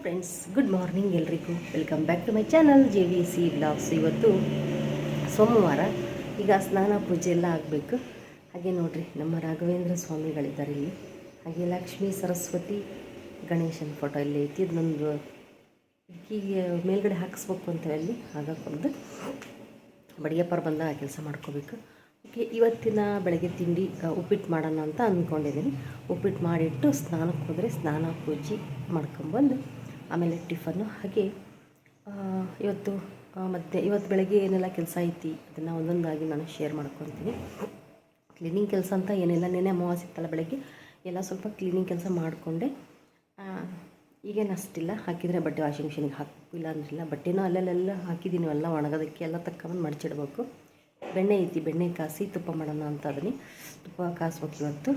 Friends, good morning ಎಲ್ರಿಗೂ. Welcome back to my channel JVC vlogs. ಇವತ್ತು ಸೋಮವಾರ. ಈಗ ಸ್ನಾನ ಪೂಜೆ ಎಲ್ಲ ಆಗಬೇಕು. ಹಾಗೆ ನೋಡ್ರಿ, ನಮ್ಮ ರಾಘವೇಂದ್ರ ಸ್ವಾಮಿಗಳಿದ್ದಾರೆ ಇಲ್ಲಿ. ಹಾಗೆ ಲಕ್ಷ್ಮೀ ಸರಸ್ವತಿ ಗಣೇಶನ ಫೋಟೋ ಇಲ್ಲಿ ಐತಿ. ಇದು ನಮ್ಮದು ಹೀಗೆ ಮೇಲ್ಗಡೆ ಹಾಕಿಸ್ಬೇಕು ಅಂತ ಅಲ್ಲಿ ಹಾಗಾಕೊಂಡು ಬಡಿಗೆಪ್ಪರ ಬಂದಾಗ ಆ ಕೆಲಸ ಮಾಡ್ಕೋಬೇಕು. ಓಕೆ, ಇವತ್ತಿನ ಬೆಳಗ್ಗೆ ತಿಂಡಿ ಉಪ್ಪಿಟ್ಟು ಮಾಡೋಣ ಅಂತ ಅಂದ್ಕೊಂಡಿದ್ದೀನಿ. ಉಪ್ಪಿಟ್ಟು ಮಾಡಿಟ್ಟು ಸ್ನಾನಕ್ಕೆ ಹೋದರೆ ಸ್ನಾನ ಪೂಜೆ ಮಾಡ್ಕೊಂಬಂದು ಆಮೇಲೆ ಟಿಫನ್ನು. ಹಾಗೆ ಇವತ್ತು ಬೆಳಗ್ಗೆ ಏನೆಲ್ಲ ಕೆಲಸ ಐತಿ ಅದನ್ನು ಒಂದೊಂದಾಗಿ ನಾನು ಶೇರ್ ಮಾಡ್ಕೊತೀನಿ. ಕ್ಲೀನಿಂಗ್ ಕೆಲಸ ಅಂತ ಏನಿಲ್ಲ, ನೆನೆ ಅಮಾವಾಸ್ಯೆ ಇತ್ತಲ್ಲ, ಬೆಳಗ್ಗೆ ಎಲ್ಲ ಸ್ವಲ್ಪ ಕ್ಲೀನಿಂಗ್ ಕೆಲಸ ಮಾಡಿಕೊಂಡೆ. ಈಗೇನು ಅಷ್ಟಿಲ್ಲ, ಹಾಕಿದರೆ ಬಟ್ಟೆ ವಾಷಿಂಗ್ ಮಿಷಿನಿಗೆ ಹಾಕಬೇಕು, ಇಲ್ಲ ಅಂದ್ರಿಲ್ಲ. ಬಟ್ಟೆನೂ ಅಲ್ಲೆಲ್ಲ ಹಾಕಿದ್ದೀನಿ, ಎಲ್ಲ ಒಣಗೋದಕ್ಕೆ ಎಲ್ಲ ತಕ್ಕೊಂಬಂದು ಮಡಚಿಡ್ಬೇಕು. ಬೆಣ್ಣೆ ಐತಿ, ಬೆಣ್ಣೆ ಕಾಸಿ ತುಪ್ಪ ಮಾಡೋಣ ಅಂತ ಅದನ್ನು ತುಪ್ಪ ಕಾಸ್ಬೇಕು ಇವತ್ತು.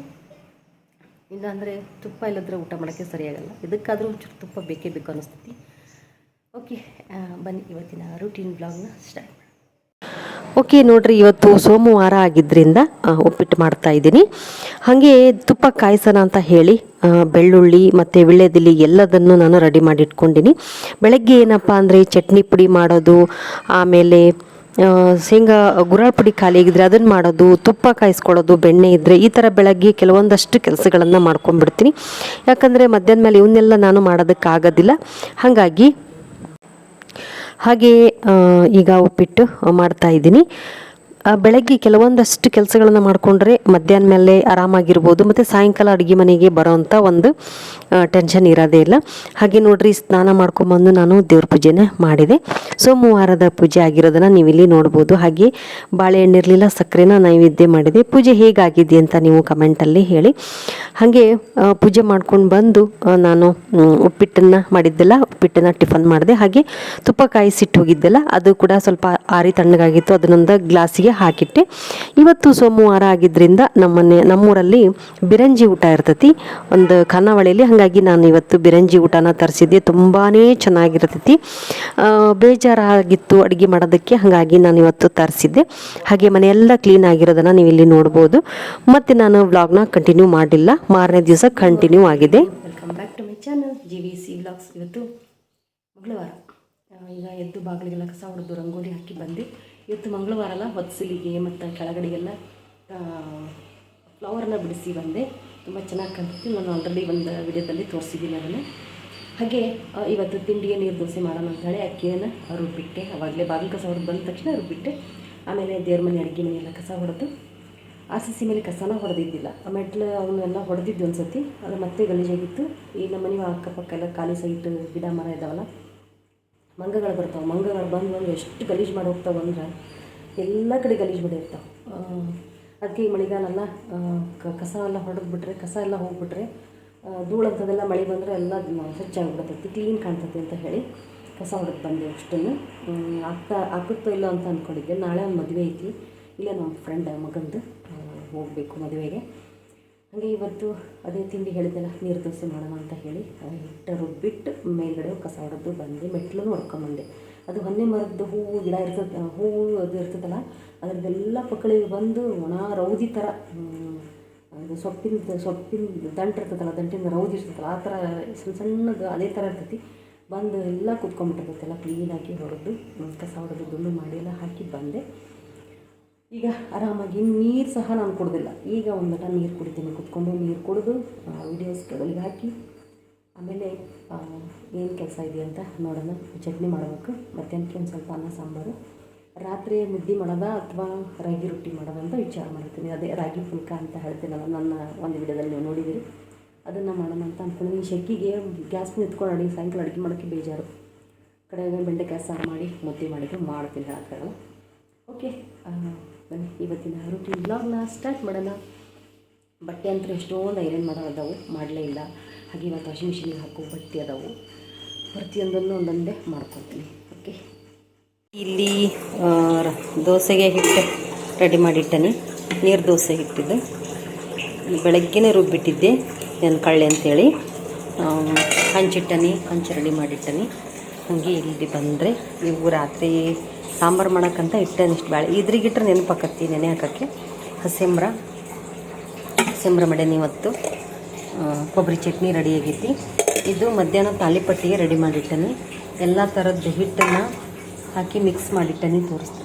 ಇಲ್ಲಾಂದರೆ ತುಪ್ಪ ಇಲ್ಲದ್ರೆ ಊಟ ಮಾಡೋಕ್ಕೆ ಸರಿಯಾಗಲ್ಲ. ಇದಕ್ಕಾದರೂ ಒಂಚೂರು ತುಪ್ಪ ಬೇಕೇ ಬೇಕು ಅನ್ನಿಸ್ತೈತಿ. ಓಕೆ, ಬನ್ನಿ ಇವತ್ತಿನ ರೂಟೀನ್ ಬ್ಲಾಗ್ನ ಸ್ಟಾರ್ಟ್ ಮಾಡಿ. ಓಕೆ ನೋಡ್ರಿ, ಇವತ್ತು ಸೋಮವಾರ ಆಗಿದ್ದರಿಂದ ಉಪ್ಪಿಟ್ಟು ಮಾಡ್ತಾಯಿದ್ದೀನಿ. ಹಾಗೆ ತುಪ್ಪ ಕಾಯಿಸೋಣ ಅಂತ ಹೇಳಿ ಬೆಳ್ಳುಳ್ಳಿ ಮತ್ತು ವೀಳ್ಯದೆಲೆ ಎಲ್ಲದನ್ನು ನಾನು ರೆಡಿ ಮಾಡಿ ಇಟ್ಕೊಂಡಿನಿ. ಬೆಳಗ್ಗೆ ಏನಪ್ಪ ಅಂದರೆ ಚಟ್ನಿ ಪುಡಿ ಮಾಡೋದು, ಆಮೇಲೆ ಶೇಂಗಾ ಗುರಾಳ್ ಪುಡಿ ಖಾಲಿ ಆಗಿದ್ರೆ ಅದನ್ನು ಮಾಡೋದು, ತುಪ್ಪ ಕಾಯಿಸ್ಕೊಳ್ಳೋದು, ಬೆಣ್ಣೆ ಇದ್ದರೆ ಈ ಥರ ಬೆಳಗ್ಗೆ ಕೆಲವೊಂದಷ್ಟು ಕೆಲಸಗಳನ್ನು ಮಾಡ್ಕೊಂಡ್ಬಿಡ್ತೀನಿ. ಯಾಕಂದರೆ ಮಧ್ಯಾಹ್ನ ಮೇಲೆ ಇವನ್ನೆಲ್ಲ ನಾನು ಮಾಡೋದಕ್ಕಾಗೋದಿಲ್ಲ. ಹಾಗೆ ಈಗ ಉಪ್ಪಿಟ್ಟು ಮಾಡ್ತಾಯಿದ್ದೀನಿ. ಬೆಳಗ್ಗೆ ಕೆಲವೊಂದಷ್ಟು ಕೆಲಸಗಳನ್ನು ಮಾಡಿಕೊಂಡ್ರೆ ಮಧ್ಯಾಹ್ನ ಮೇಲೆ ಆರಾಮಾಗಿರ್ಬೋದು, ಮತ್ತು ಸಾಯಂಕಾಲ ಅಡುಗೆ ಮನೆಗೆ ಬರೋವಂಥ ಒಂದು ಟೆನ್ಷನ್ ಇರೋದೇ ಇಲ್ಲ. ಹಾಗೆ ನೋಡ್ರಿ, ಸ್ನಾನ ಮಾಡ್ಕೊಂಬಂದು ನಾನು ದೇವ್ರ ಪೂಜೆನ ಮಾಡಿದೆ. ಸೋಮವಾರದ ಪೂಜೆ ಆಗಿರೋದನ್ನು ನೀವು ಇಲ್ಲಿ ನೋಡ್ಬೋದು. ಹಾಗೆ ಬಾಳೆಹಣ್ಣು ಇರಲಿಲ್ಲ, ಸಕ್ಕರೆನ ನೈವೇದ್ಯ ಮಾಡಿದೆ. ಪೂಜೆ ಹೇಗಾಗಿದೆ ಅಂತ ನೀವು ಕಮೆಂಟಲ್ಲಿ ಹೇಳಿ. ಹಾಗೆ ಪೂಜೆ ಮಾಡ್ಕೊಂಡು ಬಂದು ನಾನು ಉಪ್ಪಿಟ್ಟನ್ನು ಮಾಡಿದ್ದೆಲ್ಲ, ಉಪ್ಪಿಟ್ಟನ್ನು ಟಿಫನ್ ಮಾಡಿದೆ. ಹಾಗೆ ತುಪ್ಪ ಕಾಯಿಸಿಟ್ಟು ಹೋಗಿದ್ದೆಲ್ಲ ಅದು ಕೂಡ ಸ್ವಲ್ಪ ಆರಿ ತಣ್ಣಗಾಗಿತ್ತು, ಅದನ್ನೊಂದು ಗ್ಲಾಸಿಗೆ ಹಾಕಿಟ್ಟೆ. ಇವತ್ತು ಸೋಮವಾರ ಆಗಿದ್ದರಿಂದ ನಮ್ಮೂರಲ್ಲಿ ಬಿರಂಜಿ ಊಟ ಇರ್ತೈತಿ ಒಂದು ಖಾನಾವಳಿಯಲ್ಲಿ. ಹಾಗಾಗಿ ನಾನು ಇವತ್ತು ಬಿರಂಜಿ ಊಟನ ತರಿಸಿದ್ದೆ. ತುಂಬಾ ಚೆನ್ನಾಗಿರ್ತೈತಿ. ಬೇಜಾರಾಗಿತ್ತು ಅಡುಗೆ ಮಾಡೋದಕ್ಕೆ, ಹಾಗಾಗಿ ನಾನು ಇವತ್ತು ತರಿಸಿದ್ದೆ. ಹಾಗೆ ಮನೆಯೆಲ್ಲ ಕ್ಲೀನ್ ಆಗಿರೋದನ್ನು ನೀವು ಇಲ್ಲಿ ನೋಡ್ಬೋದು. ಮತ್ತು ನಾನು ವ್ಲಾಗ್ನ ಕಂಟಿನ್ಯೂ ಮಾಡಿಲ್ಲ, ಮಾರನೇ ದಿವಸ ಕಂಟಿನ್ಯೂ ಆಗಿದೆ. Welcome back to my channel JVC vlogs. ಇವತ್ತು ಮಂಗಳವಾರ. ಈಗ ಎದ್ದು ಬಾಗಿಲಿಗೆಲ್ಲ ಕಸ ಹೊಡೆದು ರಂಗೋಲಿ ಹಾಕಿ ಬಂದು, ಇವತ್ತು ಮಂಗಳವಾರ ಅಲ್ಲ, ಹೊತ್ತಿಲಿಗೆ ಮತ್ತು ಕೆಳಗಡೆಗೆಲ್ಲ ಫ್ಲವರ್ನ ಬಿಡಿಸಿ ಬಂದೆ. ತುಂಬ ಚೆನ್ನಾಗಿ ಕಾಣ್ತೈತಿ. ನಾನು ಆಲ್ರೆಡಿ ಒಂದು ವಿಡಿಯೋದಲ್ಲಿ ತೋರಿಸಿದ್ದೀನಿ ಅದನ್ನು. ಹಾಗೆ ಇವತ್ತು ತಿಂಡಿಗೆ ನೀರು ದೋಸೆ ಮಾಡೋಣ ಅಂಥೇಳಿ ಅಕ್ಕಿಯನ್ನು ರುಬ್ಬಿಟ್ಟೆ. ಅವಾಗಲೇ ಬಾಗಿಲು ಕಸ ಹೊಡೆದು ಬಂದ ತಕ್ಷಣ ರುಬ್ಬಿಟ್ಟೆ. ಆಮೇಲೆ ದೇವ್ರ ಮನೆ, ಅಡುಗೆ ಮನೆಯೆಲ್ಲ ಕಸ ಹೊಡೆದು RCC ಮೇಲೆ ಕಸನ ಹೊಡೆದಿದ್ದಿಲ್ಲ, ಮೆಟ್ಲು ಅವನ್ನೆಲ್ಲ ಹೊಡೆದಿದ್ದು ಒಂದು ಸತಿ. ಅದು ಮತ್ತೆ ಗಲೀಜಾಗಿತ್ತು. ಈ ನಮ್ಮ ಮನೆ ಅಕ್ಕಪಕ್ಕ ಎಲ್ಲ ಖಾಲಿ ಸೈಟ್ ಗಿಡ ಮರ ಇದ್ದಾವಲ್ಲ, ಮಂಗಗಳು ಬರ್ತಾವೆ. ಮಂಗಗಳು ಬಂದು ಎಷ್ಟು ಗಲೀಜು ಮಾಡಿ ಹೋಗ್ತಾವೆ ಅಂದ್ರೆ ಎಲ್ಲ ಕಡೆ ಗಲೀಜು ಮಾಡಿರ್ತಾವೆ. ಅದಕ್ಕೆ ಈ ಮಳೆಗಾಲಲ್ಲ ಕಸ ಎಲ್ಲ ಹೊಡೆದ್ಬಿಟ್ರೆ, ಕಸ ಎಲ್ಲ ಹೋಗ್ಬಿಟ್ರೆ, ಧೂಳು ಅಂಥದ್ದೆಲ್ಲ ಮಳೆ ಬಂದರೆ ಎಲ್ಲ ಸ್ವಚ್ಛಾಗಿಬಿಡ್ತೈತಿ, ಕ್ಲೀನ್ ಕಾಣ್ತೈತಿ ಅಂತ ಹೇಳಿ ಕಸ ಹೊಡೆದು ಬಂದೆ. ಅಷ್ಟನ್ನು ಆಗುತ್ತೋ ಇಲ್ಲ ಅಂತ ಅಂದ್ಕೊಂಡಿದ್ದೆ. ನಾಳೆ ಒಂದು ಮದುವೆ ಐತಿ, ಇಲ್ಲೇ ನಮ್ಮ ಫ್ರೆಂಡ್ ಮಗಂದು ಹೋಗಬೇಕು ಮದುವೆಗೆ. ಹಾಗೆ ಇವತ್ತು ಅದೇ ತಿಂಡಿ ಹೇಳಿದ್ದೆಲ್ಲ, ನೀರು ದೋಸೆ ಮಾಡೋಣ ಅಂತ ಹೇಳಿ ಹಿಟ್ಟು ರುಬ್ಬಿಟ್ಟು ಮೇಲ್ಗಡೆ ಕಸ ಹೊಡೆದು ಬಂದೆ. ಮೆಟ್ಲೂ ಹೊಡ್ಕೊಂಬಂದೆ. ಅದು ಹೊನ್ನೆ ಮರದ್ದು ಹೂವು ಗಿಡ ಇರ್ತದೆ, ಹೂವು ಅದು ಇರ್ತದಲ್ಲ, ಅದರದ್ದೆಲ್ಲ ಪಕ್ಕಳಿಗೆ ಬಂದು ಒಣ ರೌದಿ ಥರ, ಅದು ಸೊಪ್ಪಿನ ದಂಟು ಇರ್ತದಲ್ಲ, ದಂಟಿನ ರೌದಿ ಇರ್ತದಲ್ಲ, ಆ ಥರ ಸಣ್ಣದು ಅದೇ ಥರ ಇರ್ತೈತಿ. ಬಂದು ಎಲ್ಲ ಕುತ್ಕೊಂಡ್ಬಿಟ್ಟಿರ್ತೈತೆ. ಎಲ್ಲ ಕ್ಲೀನಾಗಿ ಹೊಡೆದು ಕಸ ಹೊಡೆದು ದುಂಡು ಮಾಡಿ ಎಲ್ಲ ಹಾಕಿ ಬಂದೆ. ಈಗ ಆರಾಮಾಗಿ ನೀರು ಸಹ ನಾನು ಕುಡ್ದಿಲ್ಲ. ಈಗ ಒಂದು ಲಟ ನೀರು ಕುಡಿತೀನಿ, ಕುತ್ಕೊಂಡು ನೀರು ಕುಡಿದು ವೀಡಿಯೋಸ್ ಕೆಳಗೆ ಹಾಕಿ ಆಮೇಲೆ ಏನು ಕೆಲಸ ಇದೆ ಅಂತ ನೋಡೋಣ. ಚಟ್ನಿ ಮಾಡಬೇಕು, ಮಧ್ಯಾಹ್ನಕ್ಕೆ ಒಂದು ಸ್ವಲ್ಪ ಅನ್ನ ಸಾಂಬಾರು, ರಾತ್ರಿ ಮುದ್ದೆ ಮಾಡೋದಾ ಅಥವಾ ರಾಗಿ ರೊಟ್ಟಿ ಮಾಡೋದ ಅಂತ ವಿಚಾರ ಮಾಡ್ತೀನಿ. ಅದೇ ರಾಗಿ ಪುಲ್ಕ ಅಂತ ಹೇಳ್ತೀನಲ್ಲ, ನನ್ನ ಒಂದು ವಿಡಿಯೋದಲ್ಲಿ ನೀವು ನೋಡಿದ್ದೀರಿ, ಅದನ್ನು ಮಾಡೋಣ ಅಂತ ಅಂದ್ಕೊಂಡು. ಈ ಶೆಕ್ಕಿಗೆ ಗ್ಯಾಸ್ ನಿಂತ್ಕೊಂಡು ಸಾಯಂಕಾಲ ಅಡುಗೆ ಮಾಡೋಕ್ಕೆ ಬೇಜಾರು. ಕಡೆಗೆ ಬೆಂಡೆಕಾಯಿ ಸಾರು ಮಾಡಿ ಮುದ್ದೆ ಮಾಡಿದ್ದು ಮಾಡ್ತೀನಿ, ಹೇಳೋಕ್ಕಾಗಲ್ಲ. ಓಕೆ, ಬನ್ನಿ ಇವತ್ತಿನ ರೂಟೀನ್ ಬ್ಲಾಗ್ನ ಸ್ಟಾರ್ಟ್ ಮಾಡೋಣ. ಬಟ್ಟೆ ಅಂತೂ ಎಷ್ಟೊಂದು ಐರನ್ ಮಾಡೋ ಅದಾವು, ಮಾಡಲೇ ಇಲ್ಲ. ಹಾಗೆ ಇವತ್ತು ವಾಷಿಂಗ್ ಮಿಷಿನಿಗೆ ಹಾಕೋ ಬಟ್ಟೆ ಅದಾವು, ಪ್ರತಿಯೊಂದನ್ನು ಒಂದೊಂದೇ ಮಾಡ್ಕೊತೀನಿ. ಓಕೆ, ಇಲ್ಲಿ ದೋಸೆಗೆ ಹಿಟ್ಟು ರೆಡಿ ಮಾಡಿಟ್ಟನಿ. ನೀರು ದೋಸೆ ಹಿಟ್ಟಿದ್ದು ಬೆಳಗ್ಗೆನೇ ರುಬ್ಬಿಟ್ಟಿದ್ದೆ, ನಾನು ಕಳ್ಳೆ ಅಂತೇಳಿ ಹಂಚಿಟ್ಟನಿ, ಹಂಚು ರೆಡಿ ಮಾಡಿಟ್ಟನಿ. ಹಾಗೆ ಇಲ್ಲಿ ಬಂದರೆ ನೀವು ರಾತ್ರಿ ಸಾಂಬಾರು ಮಾಡೋಕ್ಕಂತ ಇಟ್ಟೇನೆ ಇಷ್ಟು ಬೇಳೆ ಇದ್ರಿಗಿಟ್ರೆ ನೆನಪಾಕತ್ತಿ ನೆನೆ ಹಾಕೋಕ್ಕೆ. ಹಸೆಂಬ್ರ ಮಾಡೇನಿ ಇವತ್ತು. ಕೊಬ್ಬರಿ ಚಟ್ನಿ ರೆಡಿ ಆಗೈತಿ. ಇದು ಮಧ್ಯಾಹ್ನ ತಾಲಿಪಟ್ಟಿಗೆ ರೆಡಿ ಮಾಡಿಟ್ಟನಿ. ಎಲ್ಲ ಥರದ್ದು ಹಿಟ್ಟನ್ನು ಹಾಕಿ ಮಿಕ್ಸ್ ಮಾಡಿಟ್ಟನಿ ತೋರಿಸ್ತೀನಿ.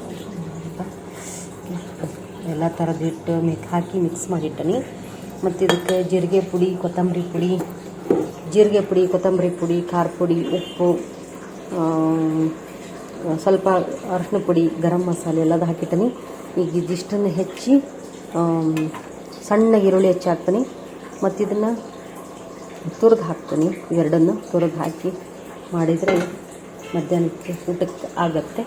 ಎಲ್ಲ ಥರದ ಹಿಟ್ಟು ಹಾಕಿ ಮಿಕ್ಸ್ ಮಾಡಿಟ್ಟನಿ. ಮತ್ತು ಇದಕ್ಕೆ ಜೀರಿಗೆ ಪುಡಿ, ಕೊತ್ತಂಬರಿ ಪುಡಿ, ಖಾರ ಪುಡಿ, ಉಪ್ಪು, ಸ್ವಲ್ಪ ಅರಿಶಿನ ಪುಡಿ, ಗರಂ ಮಸಾಲೆ ಎಲ್ಲದು ಹಾಕಿಟ್ಟನಿ. ಈಗ ಇದಿಷ್ಟನ್ನು ಹೆಚ್ಚಿ ಸಣ್ಣ ಈರುಳ್ಳಿ ಹೆಚ್ಚಿ ಹಾಕ್ತೀನಿ. ಮತ್ತು ಇದನ್ನು ತುರಿದು ಹಾಕ್ತೀನಿ. ಇವೆರಡನ್ನು ತುರಿದು ಹಾಕಿ ಮಾಡಿದರೆ ಮಧ್ಯಾಹ್ನಕ್ಕೆ ಊಟಕ್ಕೆ ಆಗತ್ತೆ.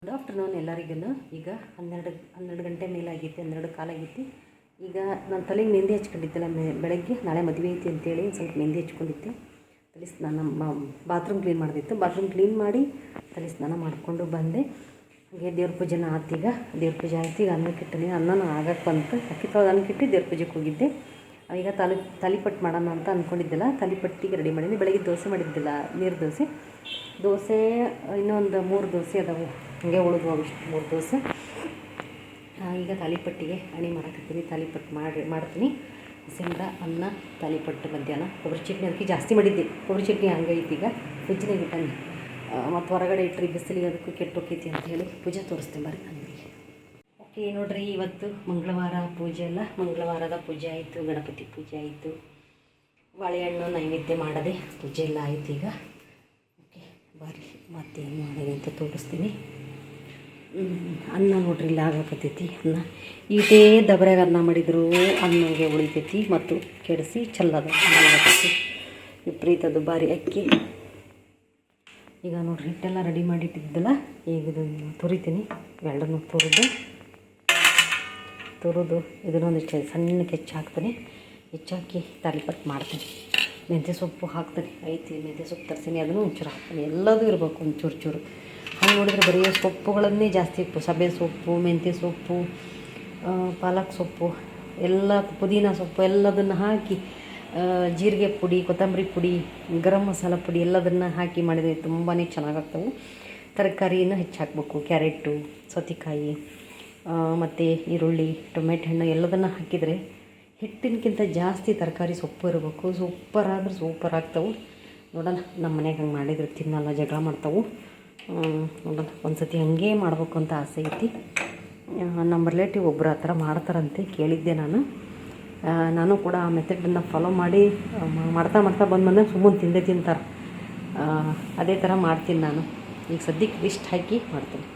ಗುಡ್ ಆಫ್ಟರ್ನೂನ್ ಎಲ್ಲರಿಗೂ. ಈಗ 12 ಗಂಟೆ ಮೇಲಾಗೈತಿ, 12 ಕಾಲಾಗೈತಿ. ಈಗ ನಾನು ತಲೆಗೆ ಮೆಹಂದಿ ಹಚ್ಕೊಂಡಿದ್ದೆಲ್ಲ ಬೆಳಗ್ಗೆ, ನಾಳೆ ಮದುವೆ ಐತಿ ಅಂತೇಳಿ ಸ್ವಲ್ಪ ಮೆಹಂದಿ ಹಚ್ಕೊಂಡಿದ್ದೆ. ತಲೆ ಸ್ನಾನ, ಬಾತ್ರೂಮ್ ಕ್ಲೀನ್ ಮಾಡೋದಿತ್ತು. ಬಾತ್ರೂಮ್ ಕ್ಲೀನ್ ಮಾಡಿ ತಲೆ ಸ್ನಾನ ಮಾಡಿಕೊಂಡು ಬಂದೆ. ಹಾಗೆ ದೇವ್ರ ಪೂಜೆನ ಆತೀಗ. ದೇವ್ರ ಪೂಜೆ ಆಯ್ತು. ಈಗ ಅನ್ನಕ್ಕೆ ಇಟ್ಟನಿ. ಅನ್ನನ ಆಗಕ್ಕೆ ಬಂತು. ಅಕ್ಕಿ ತೊಳೆದು ಅನ್ನಕ್ಕೆ ಇಟ್ಟು ದೇವ್ರ ಪೂಜೆಗೆ ಹೋಗಿದ್ದೆ. ಈಗ ತಾಲಿಪಟ್ಟು ಮಾಡೋಣ ಅಂತ ಅಂದ್ಕೊಂಡಿದ್ದಿಲ್ಲ. ತಾಲಿಪಟ್ಟಿಗೆ ರೆಡಿ ಮಾಡೀನಿ. ಬೆಳಗ್ಗೆ ದೋಸೆ ಮಾಡಿದ್ದಿಲ್ಲ, ನೀರು ದೋಸೆ ಇನ್ನೊಂದು 3 ದೋಸೆ ಅದಾವೆ, ಹಾಗೆ ಉಳಿದು ಇಷ್ಟು 3 ದೋಸೆ. ಈಗ ತಾಲಿಪಟ್ಟಿಗೆ ಅಣಿ ಮಾಡಕತ್ತೀನಿ. ತಾಲಿಪಟ್ಟು ಮಾಡ್ತೀನಿ. ಹಸಿಂದ ಅನ್ನ, ತಾಲಿಪಟ್ಟು, ಮಧ್ಯಾಹ್ನ ಕೊಬ್ಬರಿ ಚಟ್ನಿ. ಅದಕ್ಕೆ ಜಾಸ್ತಿ ಮಾಡಿದ್ದೆ. ಕೊಬ್ಬರಿ ಚಟ್ನಿ ಹಂಗೈತಿ. ಈಗ ಫ್ರಿಜ್ನಾಗ ಇಟ್ಟನಿ. ಮತ್ತು ಹೊರಗಡೆ ಇಟ್ಟರೆ ಬಿಸಿಲಿಗೆ ಅದಕ್ಕೂ ಕೆಟ್ಟೋಕೈತಿ ಅಂತ ಹೇಳಿ ಪೂಜೆ ತೋರಿಸ್ತೀನಿ ಬರ್ರಿ ನನಗೆ. ಓಕೆ ನೋಡಿರಿ, ಇವತ್ತು ಮಂಗಳವಾರ ಪೂಜೆ ಅಲ್ಲ. ಮಂಗಳವಾರದ ಪೂಜೆ ಆಯಿತು, ಗಣಪತಿ ಪೂಜೆ ಆಯಿತು, ಬಾಳೆಹಣ್ಣು ನೈವೇದ್ಯ ಮಾಡದೆ ಪೂಜೆ ಎಲ್ಲ ಆಯಿತು. ಈಗ ಓಕೆ ಬರ್ರಿ ಮತ್ತೇನು ಮಾಡಿದೆ ಅಂತ ತೋರಿಸ್ತೀನಿ. ಅನ್ನ ನೋಡ್ರಿ ಇಲ್ಲಿ ಆಗಕತ್ತೈತಿ. ಅನ್ನ ಈಟೇ ದಬರ್ಯಾಗ ಅನ್ನ ಮಾಡಿದ್ರು ಅನ್ನಗೆ ಉಳಿತೈತಿ ಮತ್ತು ಕೆಡಿಸಿ ಚೆಲ್ಲದ ಆಗತೈತಿ. ವಿಪರೀತದ್ದು ಭಾರಿ ಅಕ್ಕಿ. ಈಗ ನೋಡ್ರಿ ಹಿಟ್ಟೆಲ್ಲ ರೆಡಿ ಮಾಡಿಟ್ಟಿದ್ದಲ್ಲ. ಈಗ ಇದನ್ನು ತುರಿತೀನಿ. ಎರಡನ್ನೂ ತುರಿದು ಇದನ್ನೊಂದಿಷ್ಟು ಸಣ್ಣಕ್ಕೆ ಹೆಚ್ಚಾಕ್ತೀನಿ. ಹೆಚ್ಚಾಕಿ ತಾಲಿಪಟ್ಟು ಮಾಡ್ತೀನಿ. ಮೆಂತ್ಯ ಸೊಪ್ಪು ಹಾಕ್ತೀನಿ. ಐತಿ ಮೆಂತ್ಯ ಸೊಪ್ಪು ತರ್ತೀನಿ, ಅದನ್ನು ಒಂಚೂರು ಹಾಕ್ತೀನಿ. ಎಲ್ಲದೂ ಇರಬೇಕು ಒಂಚೂರು. ಹಂಗೆ ನೋಡಿದ್ರೆ ಬರೀ ಸೊಪ್ಪುಗಳನ್ನೇ ಜಾಸ್ತಿ ಸಬ್ಬೆ ಸೊಪ್ಪು, ಮೆಂತ್ಯ ಸೊಪ್ಪು, ಪಾಲಕ್ ಸೊಪ್ಪು, ಎಲ್ಲ ಪುದೀನ ಸೊಪ್ಪು ಎಲ್ಲದನ್ನು ಹಾಕಿ ಜೀರಿಗೆ ಪುಡಿ, ಕೊತ್ತಂಬರಿ ಪುಡಿ, ಗರಂ ಮಸಾಲ ಪುಡಿ ಎಲ್ಲದನ್ನು ಹಾಕಿ ಮಾಡಿದರೆ ತುಂಬಾ ಚೆನ್ನಾಗಾಗ್ತವೆ. ತರಕಾರಿನ ಹೆಚ್ಚು ಹಾಕಬೇಕು. ಕ್ಯಾರೆಟು, ಸೌತೆಕಾಯಿ, ಮತ್ತು ಈರುಳ್ಳಿ, ಟೊಮೆಟೊ ಹಣ್ಣು ಎಲ್ಲದನ್ನು ಹಾಕಿದರೆ ಹಿಟ್ಟಿನಕ್ಕಿಂತ ಜಾಸ್ತಿ ತರಕಾರಿ ಸೊಪ್ಪು ಇರಬೇಕು. ಸೂಪರ್ ಆಗ್ತವೆ. ನೋಡೋಣ, ನಮ್ಮ ಮನೆಗೆ ಹಂಗೆ ಮಾಡಿದ್ರೆ ತಿನ್ನಲ್ಲ, ಜಗಳ ಮಾಡ್ತಾವೆ. ನೋಡೋಣ, ಒಂದು ಸತಿ ಹಂಗೆ ಮಾಡ್ಬೇಕು ಅಂತ ಆಸೆ ಐತಿ. ನಮ್ಮ ರಿಲೇಟಿವ್ ಒಬ್ಬರು ಆ ಥರ ಮಾಡ್ತಾರಂತೆ ಕೇಳಿದ್ದೆ ನಾನು ಕೂಡ ಆ ಮೆಥಡನ್ನು ಫಾಲೋ ಮಾಡಿ ಮಾಡ್ತಾ ಬಂದಾಗ ಸುಮ್ಮನೆ ತಿಂತಾರೆ. ಅದೇ ಥರ ಮಾಡ್ತೀನಿ ನಾನು. ಈಗ ಸದ್ಯಕ್ಕೆ ಇಷ್ಟು ಹಾಕಿ ಮಾಡ್ತೀನಿ.